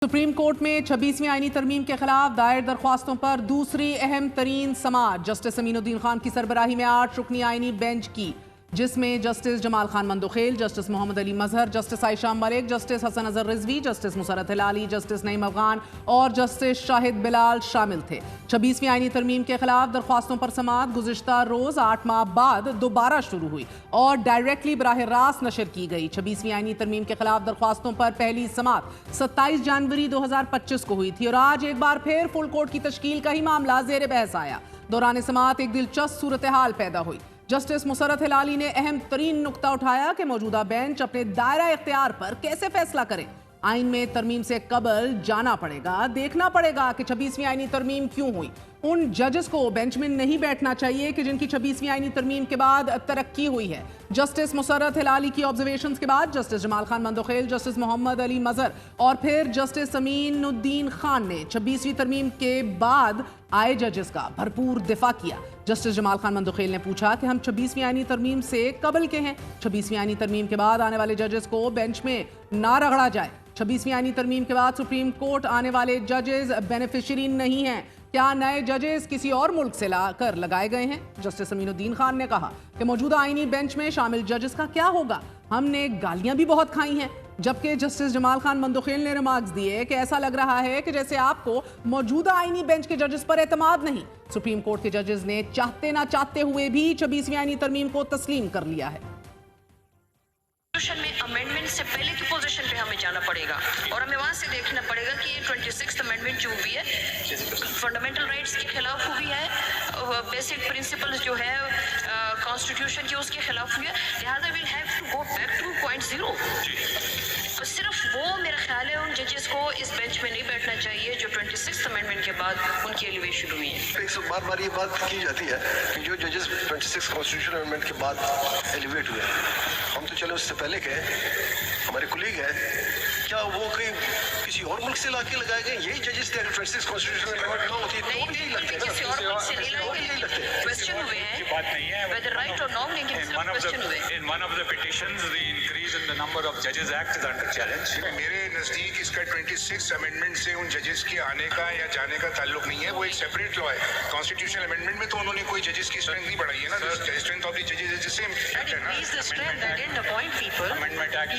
Supreme court में 26वीं आईनी तरमीम के खिलाफ दायर दरख्वास्तों पर दूसरी अहम तरीन समाअत जस्टिस अमीनुद्दीन खान की सरबराही में 8 रुकनी आईनी बेंच की, जिसमें justice Jamal Khan Mandokhel, justice Mohammad Ali Mazhar, justice Ayesha Malik, justice Hasan Azhar Rizvi, justice Musarrat Hilali, justice Naeem Afghan और जस्टिस शाहिद बिलाल शामिल थे। 26वीं आईनी तरमीम के खिलाफ दरख्वास्तों पर समाअत गुज़िश्ता रोज 8 माह बाद दोबारा शुरू हुई और डायरेक्टली बराह रास्त नशर की गई। 26वीं आईनी तरमीम के खिलाफ दरख्वास्तों पर पहली समाअत 27 जनवरी 2025 को हुई थी और आज एक बार फिर फुल कोर्ट की तश्कील का ही मामला ज़ेर बहस आया। दौरान समाअत एक दिलचस्प सूरत हाल पैदा हुई। जस्टिस मुसरत हिलाली ने अहम तरीन नुक्ता उठाया कि मौजूदा बेंच अपने दायरा इख्तियार पर कैसे फैसला करे। आइन में तरमीम से कबल जाना पड़ेगा, देखना पड़ेगा कि 26वीं आईनी तरमीम क्यों हुई। उन जजेस को बेंच में नहीं बैठना चाहिए कि जिनकी 26वीं आईनी तरमीम के बाद तरक्की हुई है। जस्टिस मुसरत हिलाली की ऑब्जर्वेशंस के बाद जस्टिस जमाल खान मंदोखेल, जस्टिस मोहम्मद अली मजहर और फिर जस्टिस अमीनुद्दीन खान ने 26वीं तरमीम के बाद आए जजेस का भरपूर दिफा किया। जस्टिस जमाल खान मंदोखेल ने पूछा कि हम 26वीं आईनी तरमीम से कबल के हैं, 26वीं आईनी तरमीम के बाद आने वाले जजेस को बेंच में ना रगड़ा जाए। 26वीं आईनी तरमीम के बाद सुप्रीम कोर्ट आने वाले जजेस बेनिफिशियरी नहीं हैं, क्या नए जजेस किसी और मुल्क से लाकर लगाए गए हैं? जस्टिस अमीनुद्दीन खान ने कहा कि मौजूदा आईनी बेंच में शामिल जजेस का क्या होगा, हमने गालियां भी बहुत खाई हैं। जबकि जस्टिस जमाल खान मंदोखेल ने रिमार्क्स दिए कि ऐसा लग रहा है कि जैसे आपको मौजूदा आईनी बेंच के जजेस पर एतमाद नहीं। सुप्रीम कोर्ट के जजेस ने चाहते ना चाहते हुए भी 26वीं आईनी तरमीम को तस्लीम कर लिया है। में अमेंडमेंट से पहले की पोजीशन पे हमें जाना पड़ेगा और हमें वहां से देखना पड़ेगा कि ये 26th अमेंडमेंट जो भी है फंडामेंटल राइट्स के खिलाफ हुई है, बेसिक प्रिंसिपल्स जो है कॉन्स्टिट्यूशन की उसके खिलाफ हुई है। लिहाजा will have to go back to 2.0। सिर्फ वो मेरा ख्याल है उन जजेस को इस बेंच में नहीं बैठना चाहिए जो 26th अमेंडमेंट के बाद उनकी एलिवेशन हुई है। बार बार ये बात की जाती है कि जो जजेस 26 कॉन्स्टिट्यूशन अमेंडमेंट के बाद एलिवेट हुए, हम तो चले उससे पहले के हमारे कुलीग हैं, क्या वो कहीं किसी और मुल्क से लाके लगाए गए? यही जजेस थे 26 कॉन्स्टिट्यूशन अमेंडमेंट ना होती तो यही लगते हैं, किसी और मुल्क से नहीं लाए गए, लगते हैं। क्वेश्चन हुए हैं, बात नहीं है whether right or wrong, लेकिन सिर्फ क्वेश्चन हुए। in one of the petitions the increase in the number of judges act is under challenge. मेरे नज़दीक इसका 26 अमेंडमेंट से उन जजेस के आने का या जाने का ताल्लुक नहीं है, वो एक सेपरेट लॉ है। कॉन्स्टिट्यूशनल अमेंडमेंट में तो उन्होंने कोई जजेस की स्ट्रेंथ नहीं बढ़ाई है ना, स्ट्रेंथ ऑफ द जजेस इज द सेम है ना। Increase the strength, they didn't appoint people. Amendment Act.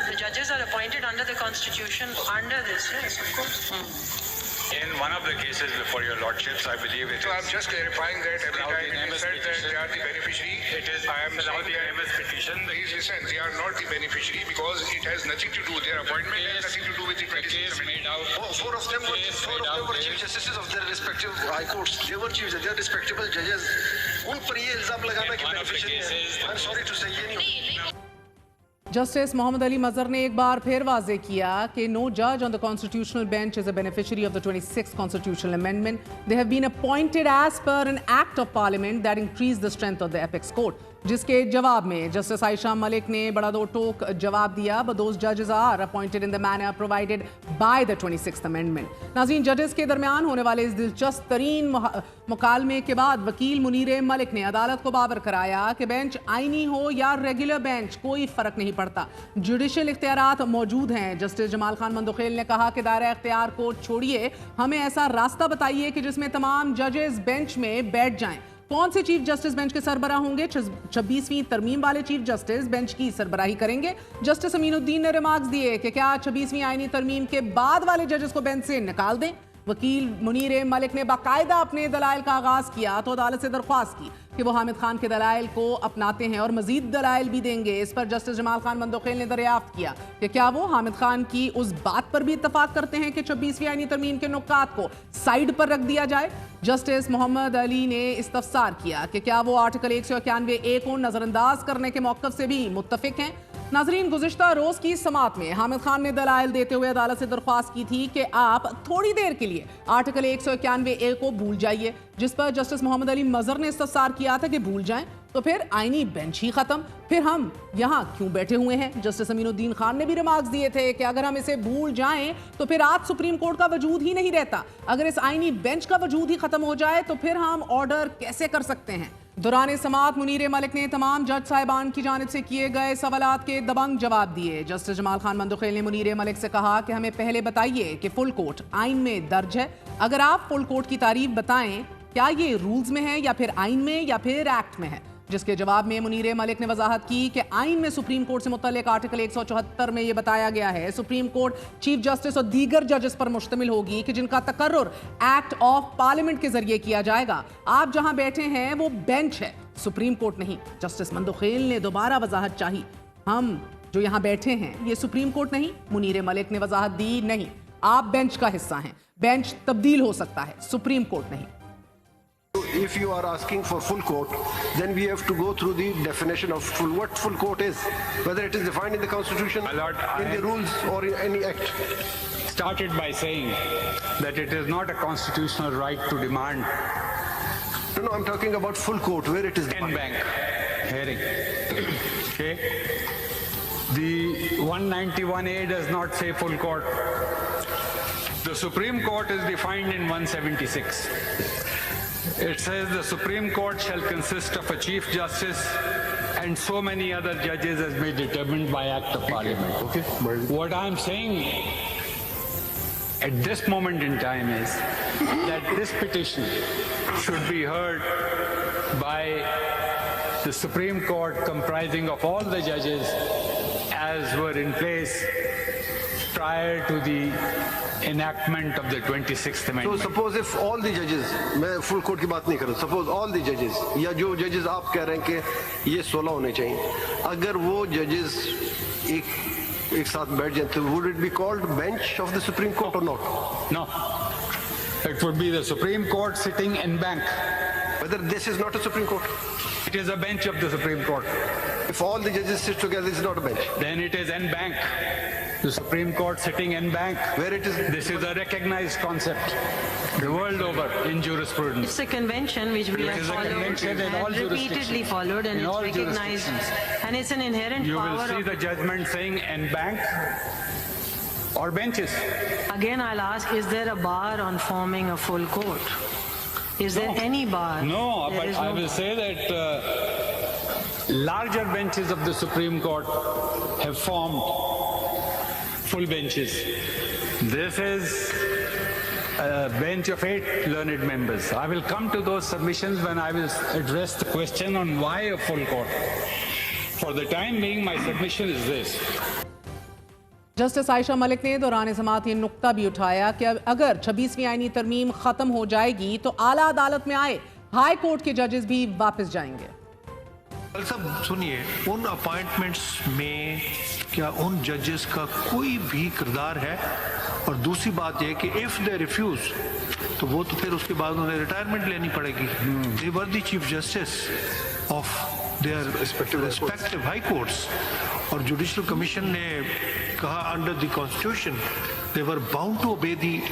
The judges are appointed under the constitution, under this, yes, of course. In one of the cases before your lordships, I believe it So I'm is just clarifying that every time you said that they are the beneficiary, it is I am saying the that petition. please listen, they are not the beneficiary because it has nothing to do, their appointment has nothing to do with the 26th amendment. Four of them were chief justices of their respective high courts. They were chiefs, they are respectable judges. उन पर ये इल्जाम लगाना कि beneficiary है, I'm sorry to say ये नहीं होता। जस्टिस मोहम्मद अली मजहर ने एक बार फिर वाजे किया कि नो जज on the constitutional bench is a beneficiary of the 26th constitutional amendment. They have been appointed as per an act of parliament that increase the strength of the apex court, जिसके जवाब में justice Ayesha Malik ने बड़ा दो टोक जवाब दिया, but those जजेस are appointed in the manner provided by the 26th amendment. नाज़रीन, जजेस के दरमियान होने वाले इस दिलचस्प तरीन मुकालमे के बाद वकील मुनीर मलिक ने अदालत को बावर कराया कि बेंच आईनी हो या रेगुलर बेंच, कोई फर्क नहीं पड़ता, जुडिशल इख्तियारात मौजूद हैं। जस्टिस जमाल खान मंदोखेल ने कहा कि दायरा इख्तियार को छोड़िए, हमें ऐसा रास्ता बताइए कि जिसमें तमाम जजेस बेंच में बैठ जाएं। कौन से चीफ जस्टिस बेंच के सरबराह होंगे? 26वीं तरमीम वाले चीफ जस्टिस बेंच की सरबराही करेंगे। जस्टिस अमीनुद्दीन ने रिमार्क्स दिए कि क्या 26वीं आईनी तरमीम के बाद वाले जजेस को बेंच से निकाल दें। वकील मुनीर मलिक ने बाकायदा अपने दलाइल का आगाज किया तो अदालत से दरख्वास्त की कि वो हामिद खान के दलाइल को अपनाते हैं और मजीद दलाइल भी देंगे। इस पर जस्टिस जमाल खान मंदोखेल ने दरियाफ्त किया कि क्या वो हामिद खान की उस बात पर भी इत्तफाक करते हैं कि 26वीं आईनी तरमीम के नुकात को साइड पर रख दिया जाए। जस्टिस मोहम्मद अली ने इस्तफसार किया कि क्या वो आर्टिकल 191A को नजरअंदाज करने के मौक़िफ़ से भी मुत्तफिक हैं। नाजरीन, गुज़िश्ता रोज़ की समाअत में हामिद खान ने दलाइल देते हुए अदालत से दरख्वास्त की थी कि आप थोड़ी देर के लिए आर्टिकल 191A को भूल जाइए, जिस पर जस्टिस मोहम्मद अली मजहर ने इस्तफसार किया था कि भूल जाएं तो फिर आईनी बेंच ही खत्म, फिर हम यहाँ क्यों बैठे हुए हैं। जस्टिस अमीनुद्दीन खान ने भी रिमार्क्स दिए थे कि अगर हम इसे भूल जाएं तो फिर आज सुप्रीम कोर्ट का वजूद ही नहीं रहता, अगर इस आईनी बेंच का वजूद ही खत्म हो जाए तो फिर हम ऑर्डर कैसे कर सकते हैं। दौरान समाअत मुनीर मलिक ने तमाम जज साहिबान की जानिब से किए गए सवालात के दबंग जवाब दिए। जस्टिस जमाल खान मंदोखेल ने मुनीर मलिक से कहा कि हमें पहले बताइए कि फुल कोर्ट आइन में दर्ज है। अगर आप फुल कोर्ट की तारीफ बताएं, क्या ये रूल्स में है या फिर आइन में या फिर एक्ट में है? जिसके जवाब में मुनीर मलिक ने वजाहत की कि आइन में सुप्रीम कोर्ट से मुतल्लिक आर्टिकल 174 में ये बताया गया है सुप्रीम कोर्ट चीफ जस्टिस और दीगर जजेस पर मुश्तमिल होगी कि जिनका तकर्रुर एक्ट ऑफ पार्लियामेंट के जरिए किया जाएगा। आप जहां बैठे हैं वो बेंच है, सुप्रीम कोर्ट नहीं। जस्टिस मंदोखेल ने दोबारा वजाहत चाही। हम जो यहां बैठे हैं ये सुप्रीम कोर्ट नहीं। मुनीर मलिक ने वजाहत दी, नहीं, आप बेंच का हिस्सा हैं। बेंच तब्दील हो सकता है, सुप्रीम कोर्ट नहीं। If you are asking for full court, then we have to go through the definition of what full court is, whether it is defined in the Constitution, My lord, in the rules, or in any act. Started by saying that it is not a constitutional right to demand No, I'm talking about full court, where it is en defined. banc hearing. Okay? The 191A does not say full court. The Supreme Court is defined in 176. It says the Supreme Court shall consist of a Chief Justice and so many other judges as may be determined by Act of Parliament. Okay. What I'm saying at this moment in time is that this petition should be heard by the Supreme Court comprising of all the judges as were in place prior to the enactment of the 26th So Amendment. suppose if all the judges, मैं full court की बात नहीं कर रहा, suppose all the judges या जो judges आप कह रहे हैं कि ये 16 होने चाहिए, अगर वो judges एक साथ बैठ जाते, would it be called bench of the Supreme Court or not? No. It would be the Supreme Court sitting en banc. Whether this is not a Supreme Court? It is a bench of the Supreme Court. If all the judges sit together, it's not a bench. Then it is en banc. The Supreme Court sitting en banc. Where it is? This is a recognized concept the world over in jurisprudence. It's a convention which we It have is a followed convention in all and repeatedly jurisdictions. followed, and In all it's recognized, jurisdictions. and it's an inherent You will power see of. the judgment saying en banc or benches. Again, I'll ask: is there a bar on forming a full court? Is there any bar? No, There but is I no will bar. say that larger benches of the Supreme Court have formed full benches. This is a bench of 8 learned members. I will come to those submissions when I will address the question on why a full court. For the time being, my submission is this. Justice Ayesha Malik ने दौरान समाअत ये नुक्ता भी उठाया कि अगर 26वीं आईनी तरमीम खत्म हो जाएगी तो आला अदालत में आए हाई कोर्ट के जजेस भी वापस जाएंगे। सब सुनिए, उन अपॉइंटमेंट्स में क्या उन जजेस का कोई भी किरदार है? और दूसरी बात यह कि इफ दे रिफ्यूज तो वो तो फिर उसके बाद उन्हें रिटायरमेंट लेनी पड़ेगी। They were the chief justice of their respective high courts, और जुडिशल कमीशन ने कहा under the constitution they were bound to obey the.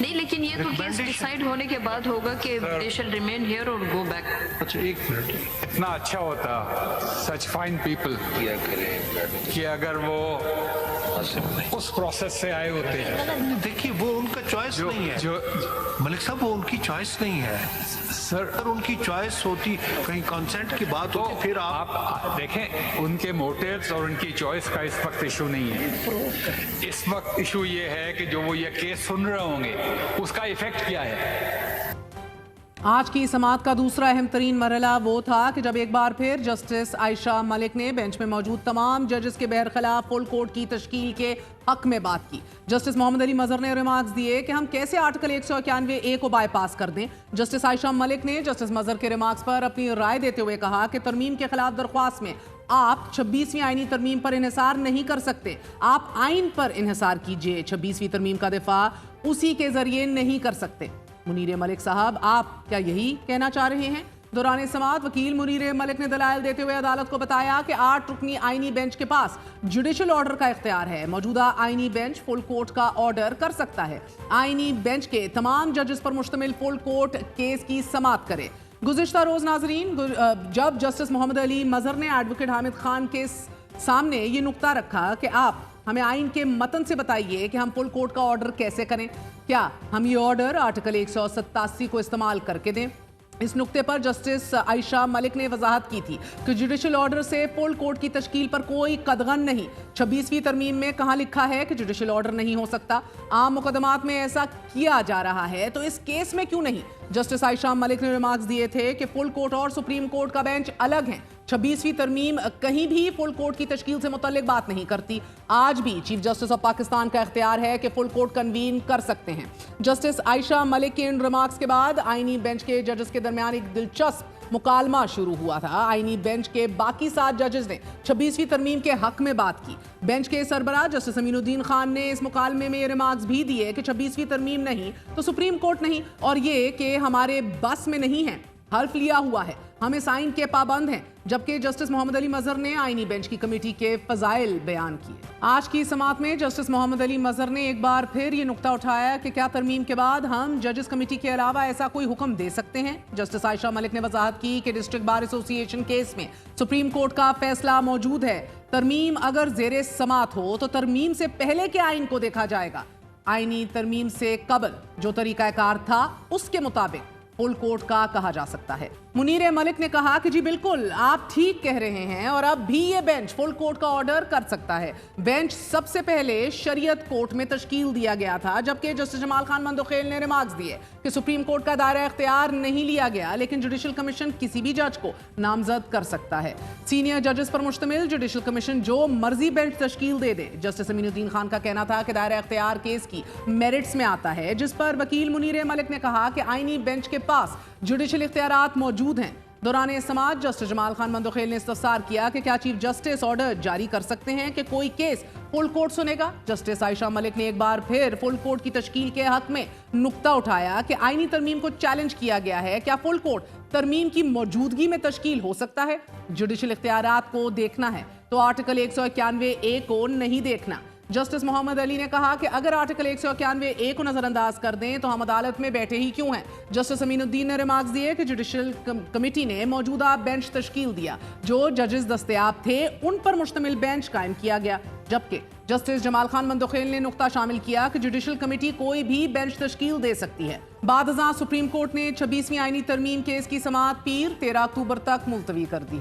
नहीं, लेकिन ये तो केस Recommendation. डिसाइड होने के बाद होगा कि दे शैल रिमेन हियर और गो बैक। अच्छा, एक मिनट, इतना अच्छा होता सच फाइन पीपल कि अगर वो उस प्रोसेस से आए होते हैं। देखिए वो उनका चॉइस नहीं है। जो मलिक साहब, वो उनकी चॉइस नहीं है। सर अगर उनकी चॉइस होती, कहीं कंसेंट की बात तो होती, फिर आप देखें उनके मोटिव्स और उनकी चॉइस का इस वक्त इशू नहीं है। इस वक्त इशू ये है कि जो वो ये केस सुन रहे होंगे उसका इफेक्ट क्या है। आज की समाअत का दूसरा अहम तरीन मरहला वो था कि जब एक बार फिर जस्टिस आयशा मलिक ने बेंच में मौजूद तमाम जजेस के बहरखिलाफ फुल कोर्ट की तश्कील के हक में बात की। जस्टिस मोहम्मद अली मजहर ने रिमार्क्स दिए कि हम कैसे आर्टिकल 191A को बाईपास कर दें। जस्टिस आयशा मलिक ने जस्टिस मजहर के रिमार्क्स पर अपनी राय देते हुए कहा कि तरमीम के खिलाफ दरख्वास्त में आप 26वीं आईनी तरमीम पर इन्हिसार नहीं कर सकते। आप आइन पर इन्हिसार कीजिए, 26वीं तरमीम का दिफा उसी के जरिए नहीं कर सकते। मुनीर मलिक साहब, आप क्या यही कहना चाह रहे हैं? दौरान समाअत वकील मुनीर मलिक ने दलाइल देते हुए अदालत को बताया कि 8 रुकनी आईनी बेंच के पास जुडिशल ऑर्डर का इख्तियार है। मौजूदा आईनी बेंच फुल कोर्ट का ऑर्डर कर सकता है। आईनी बेंच के तमाम जजेस पर मुश्तमिल फुल कोर्ट केस की समाअत करे। गुज़िश्ता रोज नाजरीन, जब जस्टिस मोहम्मद अली मजहर ने एडवोकेट हामिद खान के सामने ये नुक्ता रखा कि आप हमें आइन के मतन से बताइए कि हम फुल कोर्ट का ऑर्डर कैसे करें, क्या हम ये ऑर्डर आर्टिकल 187 को इस्तेमाल करके दें? इस नुक्ते पर जस्टिस आयशा मलिक ने वजाहत की थी कि जुडिशल ऑर्डर से फुल कोर्ट की तश्कील पर कोई कदगन नहीं। 26वीं तरमीम में कहाँ लिखा है कि जुडिशल ऑर्डर नहीं हो सकता? आम मुकदमात में ऐसा किया जा रहा है तो इस केस में क्यों नहीं? जस्टिस आयशा मलिक ने रिमार्क्स दिए थे कि फुल कोर्ट और सुप्रीम कोर्ट का बेंच अलग है। 26वीं तरमीम कहीं भी फुल कोर्ट की तश्कील से मुतल्लिक बात नहीं करती। आज भी चीफ जस्टिस ऑफ पाकिस्तान का इख्तियार है कि फुल कोर्ट कन्वीन कर सकते हैं। जस्टिस आयशा मलिक के इन रिमार्क्स के बाद आईनी बेंच के जजेस के दरमियान एक दिलचस्प मुकालमा शुरू हुआ था। आईनी बेंच के बाकी 7 जजेस ने 26वीं तरमीम के हक में बात की। बेंच के सरबराह जस्टिस अमीनुद्दीन खान ने इस मुकालमे में ये रिमार्क्स भी दिए कि 26वीं तरमीम नहीं तो सुप्रीम कोर्ट नहीं, और ये कि हमारे बस में नहीं है, हल्फ लिया हुआ है, हम इस आइन के पाबंद हैं। जबकि जस्टिस मोहम्मद अली मजहर ने आईनी बेंच की कमेटी के फजाइल बयान किए। आज की समाअत में जस्टिस मोहम्मद अली मजहर ने एक बार फिर ये नुक्ता उठाया कि क्या तरमीम के बाद हम जजेस कमेटी के अलावा ऐसा कोई हुक्म दे सकते हैं? जस्टिस आयशा मलिक ने वजाहत की कि डिस्ट्रिक्ट बार एसोसिएशन केस में सुप्रीम कोर्ट का फैसला मौजूद है। तरमीम अगर जेरे समाअत हो तो तरमीम से पहले के आइन को देखा जाएगा। आईनी तरमीम से कबल जो तरीकाकार था उसके मुताबिक फुल कोर्ट का कहा जा सकता है। मुनीर मलिक ने कहा कि जी बिल्कुल आप ठीक कह रहे हैं और अब भी ये बेंच फुल कोर्ट का ऑर्डर कर सकता है। बेंच सबसे पहले शरीयत कोर्ट में तश्कील दिया गया था, जबकि जस्टिस जमाल खान मंदोखेल ने रिमार्क्स दिए कि सुप्रीम कोर्ट का दायरा इख्तियार नहीं लिया गया, लेकिन जुडिशल कमीशन किसी भी जज को नामजद कर सकता है। सीनियर जजेस पर मुश्तमिल जुडिशल कमीशन जो मर्जी बेंच तश्कील दे दे। जस्टिस अमीनुद्दीन खान का कहना था कि दायरा इख्तियार केस की मेरिट्स में आता है, जिस पर वकील मुनीर मलिक ने कहा कि आईनी बेंच के पास जुडिशल इख्तियारात मौजूद हैं। दौरान समाअत जस्टिस जमाल खान मंदोखेल ने इस्तफसार किया कि क्या चीफ जस्टिस ऑर्डर जारी कर सकते हैं कि कोई केस फुल कोर्ट सुनेगा। जस्टिस आयशा मलिक ने एक बार फिर फुल कोर्ट की तश्कील के हक में नुक्ता उठाया कि आईनी तरमीम को चैलेंज किया गया है, क्या फुल कोर्ट तरमीम की मौजूदगी में तश्कील हो सकता है? जुडिशल इख्तियारात को देखना है तो आर्टिकल 191A को नहीं देखना। जस्टिस मोहम्मद अली ने कहा कि अगर आर्टिकल 191A को नजरअंदाज कर दें तो हम अदालत में बैठे ही क्यों हैं। जस्टिस अमीनुद्दीन ने रिमार्क्स दिए कि जुडिशल कमेटी ने मौजूदा बेंच तश्कील दिया, जो जजेस दस्तयाब थे उन पर मुश्तमिल बेंच कायम किया गया। जबकि जस्टिस जमाल खान मंदोखेल ने नुक्ता शामिल किया कि जुडिशल कमेटी कोई भी बेंच तश्कील दे सकती है। बाद सुप्रीम कोर्ट ने 26वीं आईनी तरमीम केस की समाअत पीर 13 अक्टूबर तक मुलतवी कर दी है।